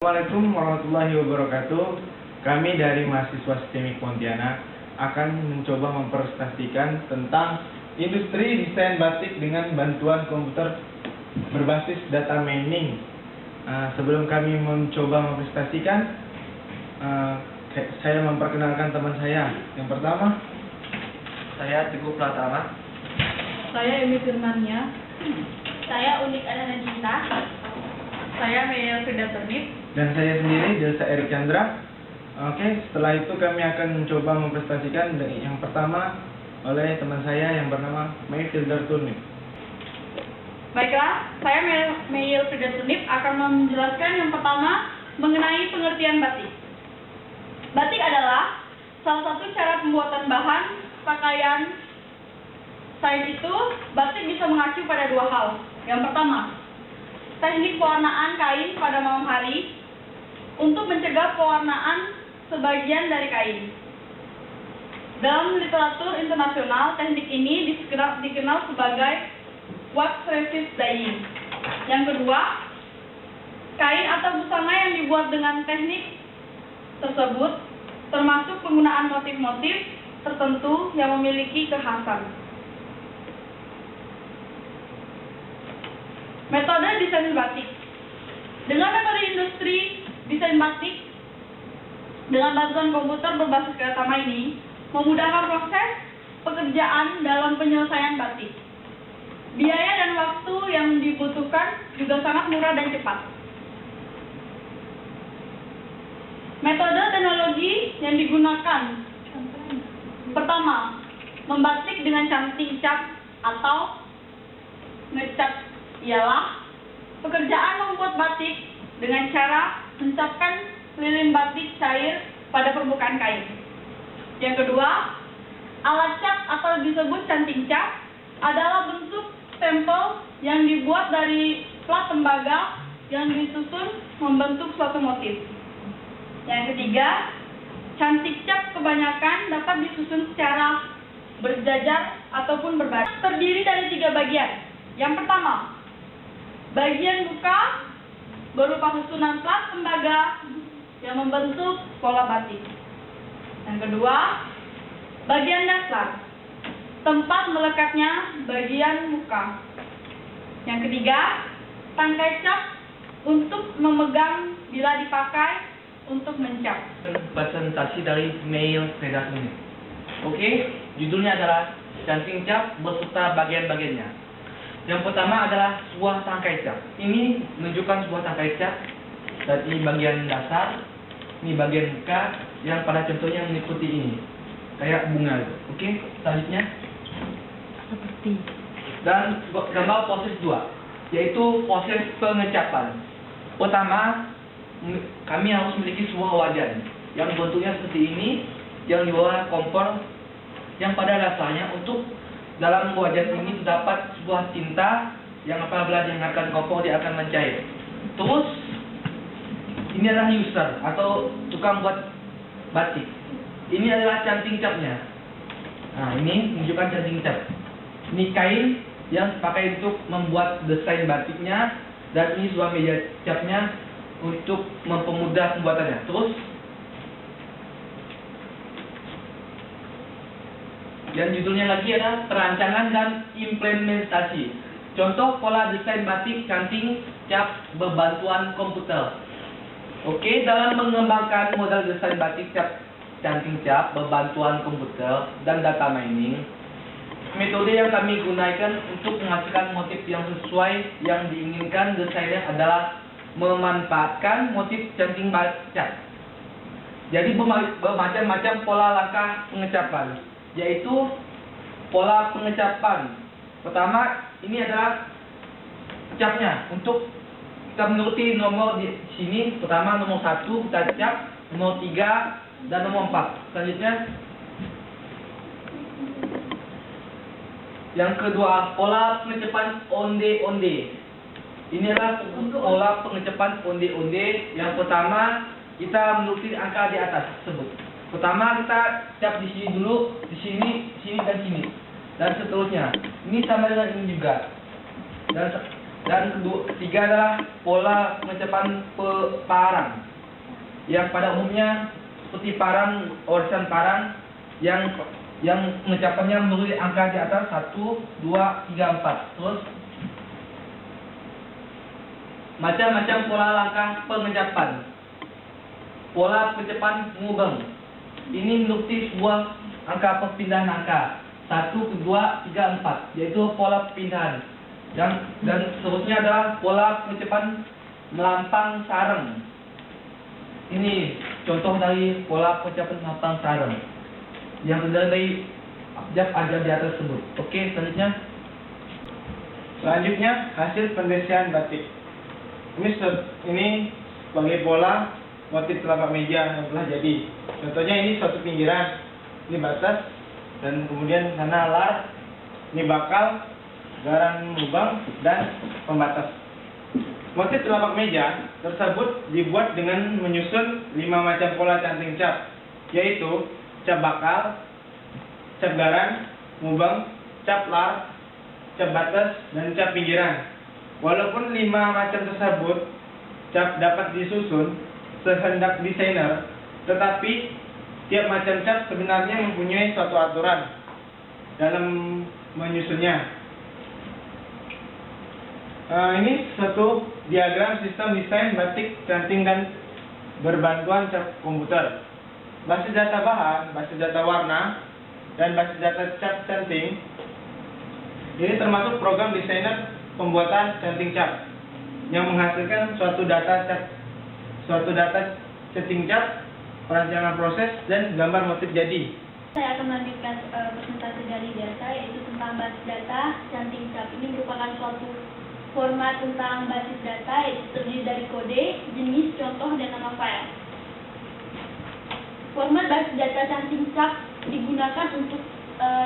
Assalamualaikum warahmatullahi wabarakatuh. Kami dari mahasiswa Sistemik Pontianak akan mencoba mempresentasikan tentang industri desain batik dengan bantuan komputer berbasis data mining. Sebelum kami mencoba mempresentasikan, saya memperkenalkan teman saya. Yang pertama, Saya Teguh Pratama. Saya Emi Firmania. Saya Unik Ananda Cinta. Saya Maya Frida Turnip. dan saya sendiri Delsa Erik Chandra. Oke, setelah itu kami akan mencoba mempresentasikan yang pertama oleh teman saya yang bernama Maya Frida Turnip. Baiklah, saya Maya Frida Turnip akan menjelaskan yang pertama mengenai pengertian batik. Batik adalah salah satu cara pembuatan bahan pakaian. Selain itu, batik bisa mengacu pada dua hal. Yang pertama, teknik pewarnaan kain pada malam hari untuk mencegah pewarnaan sebagian dari kain. Dalam literatur internasional, teknik ini dikenal sebagai wax resist dyeing. Yang kedua, kain atau busana yang dibuat dengan teknik tersebut termasuk penggunaan motif-motif tertentu yang memiliki kekhasan. Metode desain batik. Dengan metode industri desain batik dengan bantuan komputer berbasis data mining memudahkan proses pekerjaan dalam penyelesaian batik. Biaya dan waktu yang dibutuhkan juga sangat murah dan cepat. Metode teknologi yang digunakan. Pertama, membatik dengan canting cap atau ngecat ialah pekerjaan membuat batik dengan cara mencapkan lilin batik cair pada permukaan kain. Yang kedua, alat cap atau disebut canting cap adalah bentuk stempel yang dibuat dari plat tembaga yang disusun membentuk suatu motif. Yang ketiga, canting cap kebanyakan dapat disusun secara berjajar ataupun berbaris. Terdiri dari 3 bagian. Yang pertama, bagian muka berupa susunan plat tembaga yang membentuk pola batik. Yang kedua, bagian dasar, tempat melekatnya bagian muka. Yang ketiga, tangkai cap untuk memegang bila dipakai untuk mencap. Presentasi dari Maya Frida Turnip. Oke, judulnya adalah canting cap beserta bagian-bagiannya. Yang pertama adalah sebuah tangkai cap. Ini menunjukkan sebuah tangkai cap dari bagian dasar, ini bagian muka yang pada contohnya mengikuti ini, kayak bunga. Oke, selanjutnya. Seperti. Dan gambar proses 2, yaitu proses pengecapan. Pertama, kami harus memiliki sebuah wajan yang bentuknya seperti ini, yang di bawah kompor, yang pada dasarnya untuk dalam wajan ini terdapat sebuah tinta yang apabila dihangatkan kompor dia akan mencair. Terus ini adalah user atau tukang buat batik. Ini adalah canting capnya. Nah, ini menunjukkan canting cap. Ini kain yang dipakai untuk membuat desain batiknya, dan ini sebuah meja capnya untuk mempermudah pembuatannya. Terus yang judulnya lagi adalah perancangan dan implementasi. Contoh pola desain batik canting cap berbantuan komputer. Oke, dalam mengembangkan model desain batik cap canting cap berbantuan komputer dan data mining, metode yang kami gunakan untuk menghasilkan motif yang sesuai yang diinginkan desainer adalah memanfaatkan motif canting cap. Jadi bermacam-macam pola langkah pengecapan, yaitu pola pengecapan. Pertama, ini adalah capnya. Untuk kita menuruti nomor di sini, pertama nomor 1 kita cap, nomor 3 dan nomor 4. Selanjutnya, yang kedua, pola pengecapan onde-onde. Ini adalah pola pengecapan onde-onde. Yang pertama, kita menuruti angka di atas tersebut. Pertama kita cap di sini dulu, di sini dan sini, dan seterusnya. Ini sama dengan ini juga. Dan Dan ketiga adalah pola pengecapan parang, yang pada umumnya seperti parang warisan parang yang pengecapannya melalui angka di atas 1, 2, 3, 4. Terus macam-macam pola langkah pengecapan. Pola pengecapan mengubang. Ini menuruti sebuah angka perpindahan angka 1, 2, 3, 4, yaitu pola perpindahan. Dan seterusnya adalah pola pengecapan melampang sarang. Ini contoh dari pola pengecapan melampang sarang yang terdiri dari abjad ada di atas tersebut. Oke, Selanjutnya hasil pendesian batik. Ini sebagai pola motif telapak meja yang telah jadi. Contohnya ini suatu pinggiran, ini batas, dan kemudian sana lar, ini bakal, garan lubang, dan pembatas. Motif telapak meja tersebut dibuat dengan menyusun 5 macam pola canting cap, yaitu cap bakal, cap garan, lubang, cap lar, cap batas, dan cap pinggiran. Walaupun 5 macam tersebut cap dapat disusun sehendak desainer, tetapi tiap macam cap sebenarnya mempunyai suatu aturan dalam menyusunnya. Ini suatu diagram sistem desain batik canting dan berbantuan cap komputer. Basis data bahan, basis data warna, dan basis data cap canting. Ini termasuk program desainer pembuatan canting cap yang menghasilkan suatu data canting cap, perancangan proses, dan gambar motif jadi. Saya akan melanjutkan presentasi dari data, yaitu tentang basis data canting cap. Ini merupakan suatu format tentang basis data, yaitu terdiri dari kode, jenis, contoh, dan nama file. Format basis data canting cap digunakan untuk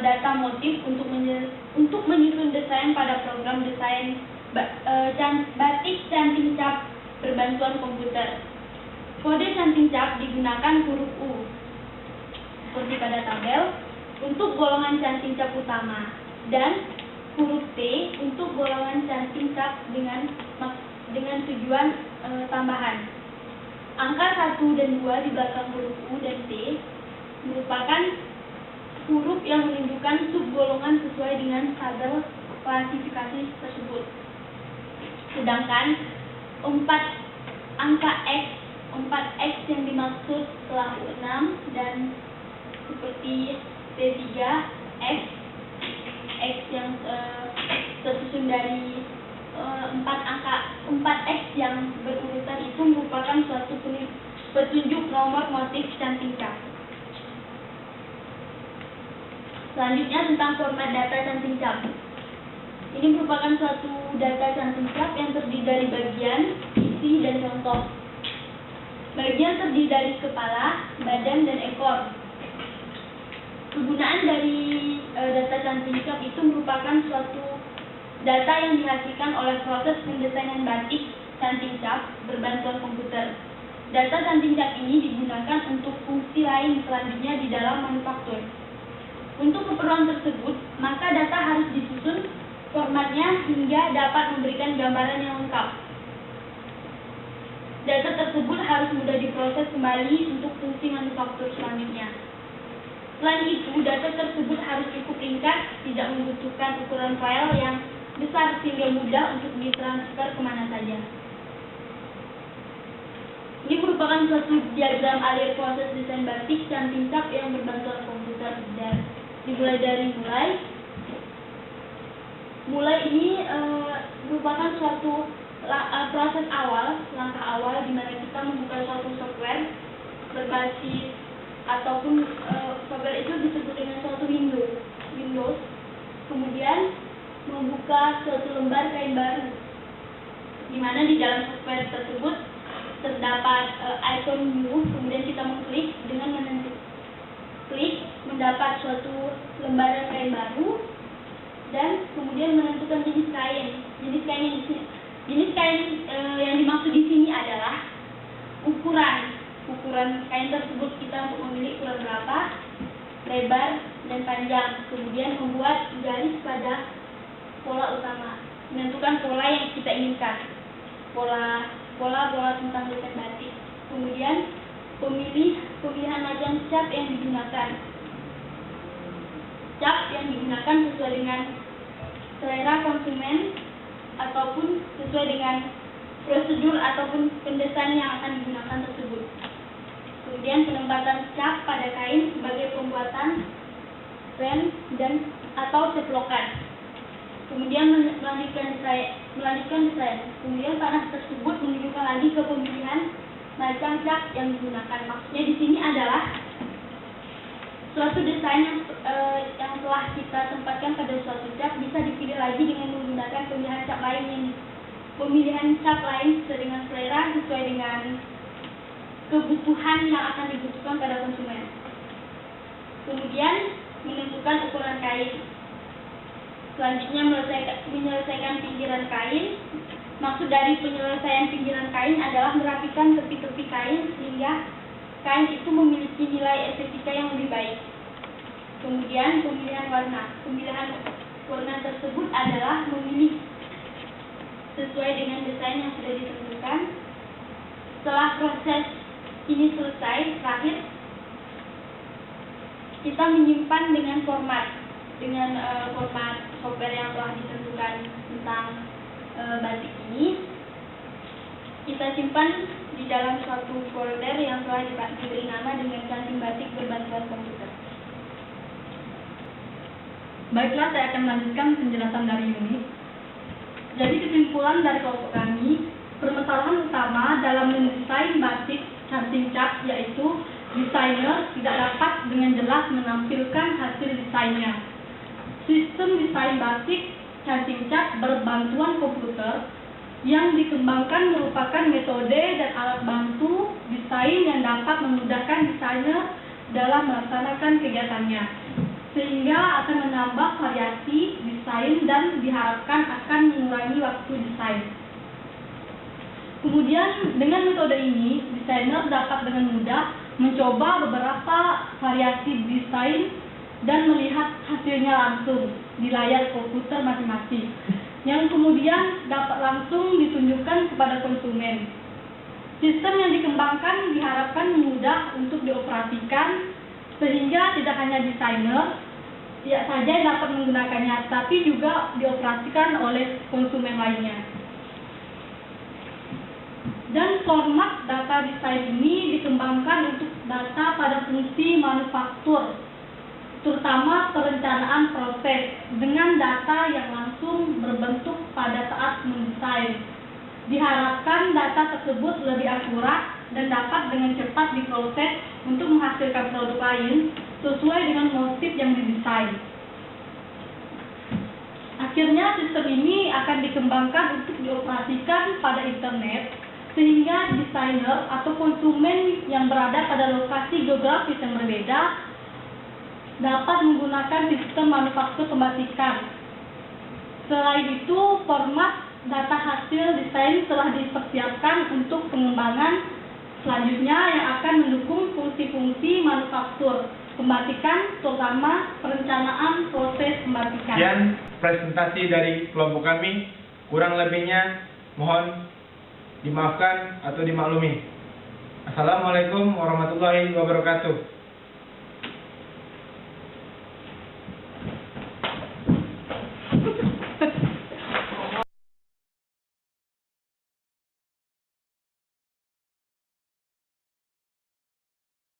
data motif untuk menyusun desain pada program desain batik canting cap berbantuan komputer. Kode canting cap digunakan huruf U seperti pada tabel untuk golongan canting cap utama dan huruf T untuk golongan canting cap dengan tujuan tambahan. Angka 1 dan 2 di belakang huruf U dan T merupakan huruf yang menunjukkan subgolongan sesuai dengan tabel klasifikasi tersebut. Sedangkan 4 angka X yang dimaksud telah U6 dan seperti T3 X yang tersusun dari 4X yang berurutan itu merupakan suatu petunjuk nomor motif canting cap. Selanjutnya tentang format data canting cap. Ini merupakan suatu data canting cap yang terdiri dari bagian, isi, dan contoh. Bagian terdiri dari kepala, badan, dan ekor. Kegunaan dari data canting cap itu merupakan suatu data yang dihasilkan oleh proses pendesainan batik canting cap berbantuan komputer. Data canting cap ini digunakan untuk fungsi lain selanjutnya di dalam manufaktur. Untuk keperluan tersebut, maka data harus disusun formatnya hingga dapat memberikan gambaran yang lengkap. Data tersebut harus mudah diproses kembali untuk fungsi manufaktur selanjutnya. Selain itu, data tersebut harus cukup ringkas, tidak membutuhkan ukuran file yang besar sehingga mudah untuk ditransfer kemana saja. Ini merupakan suatu diagram alir proses desain batik canting cap yang berbantuan komputer. Dimulai dari mulai ini merupakan suatu proses awal, langkah awal di mana kita membuka suatu software berbasis ataupun software itu disebut dengan suatu Windows. Kemudian membuka suatu lembar kain baru, di mana di dalam software tersebut terdapat icon new. Kemudian kita mengklik dengan klik mendapat suatu lembaran kain baru dan kemudian menentukan jenis kain. Jenis kain yang dimaksud di sini adalah ukuran kain tersebut, kita untuk memilih ukuran berapa, lebar dan panjang. Kemudian membuat garis pada pola utama. menentukan pola yang kita inginkan, pola tentang desain batik. Kemudian pemilihan macam cat yang digunakan. Cat yang digunakan sesuai dengan selera konsumen ataupun sesuai dengan prosedur ataupun pendesain yang akan digunakan tersebut. Kemudian penempatan cat pada kain sebagai pembuatan rem dan atau ceplokan. Kemudian melanjutkan desain. Kemudian panah tersebut menunjukkan lagi ke pemilihan macam cat yang digunakan. Maksudnya di sini adalah suatu desain yang telah kita tempatkan pada suatu cat bisa dipilih lagi dengan menggunakan pemilihan cat lain sesuai dengan selera, sesuai dengan kebutuhan yang akan dibutuhkan pada konsumen. Kemudian menentukan ukuran kain. Selanjutnya menyelesaikan pinggiran kain. Maksud dari penyelesaian pinggiran kain adalah merapikan tepi-tepi kain sehingga kain itu memiliki nilai estetika yang lebih baik. Kemudian pemilihan warna. Pemilihan warna tersebut adalah memilih sesuai dengan desain yang sudah ditentukan. Setelah proses ini selesai, terakhir kita menyimpan dengan format software yang telah ditentukan tentang batik ini. Kita simpan di dalam suatu folder yang telah diberi nama dengan canting batik berbantuan komputer. Baiklah, saya akan melanjutkan penjelasan dari Yuni. Jadi kesimpulan dari kelompok kami, permasalahan utama dalam mendesain batik canting cat yaitu desainer tidak dapat dengan jelas menampilkan hasil desainnya. Sistem desain batik canting cat berbantuan komputer yang dikembangkan merupakan metode dan alat bantu desain yang dapat memudahkan desainer dalam melaksanakan kegiatannya, sehingga akan menambah variasi desain dan diharapkan akan mengurangi waktu desain. Kemudian dengan metode ini, desainer dapat dengan mudah mencoba beberapa variasi desain dan melihat hasilnya langsung di layar komputer masing-masing, yang kemudian dapat langsung ditunjukkan kepada konsumen. Sistem yang dikembangkan diharapkan mudah untuk dioperasikan, sehingga tidak hanya desainer saja yang dapat menggunakannya, tapi juga dioperasikan oleh konsumen lainnya. Dan format data desain ini dikembangkan untuk data pada fungsi manufaktur, terutama perencanaan proses dengan data yang langsung berbentuk pada saat mendesain. Diharapkan data tersebut lebih akurat dan dapat dengan cepat diproses untuk menghasilkan produk lain sesuai dengan motif yang didesain. Akhirnya sistem ini akan dikembangkan untuk dioperasikan pada internet, sehingga desainer atau konsumen yang berada pada lokasi geografis yang berbeda dapat menggunakan sistem manufaktur pembatikan. Selain itu, format data hasil desain telah dipersiapkan untuk pengembangan selanjutnya yang akan mendukung fungsi-fungsi manufaktur pembatikan, terutama perencanaan proses pembatikan. Sekian presentasi dari kelompok kami. Kurang lebihnya mohon dimaafkan atau dimaklumi. Assalamualaikum warahmatullahi wabarakatuh.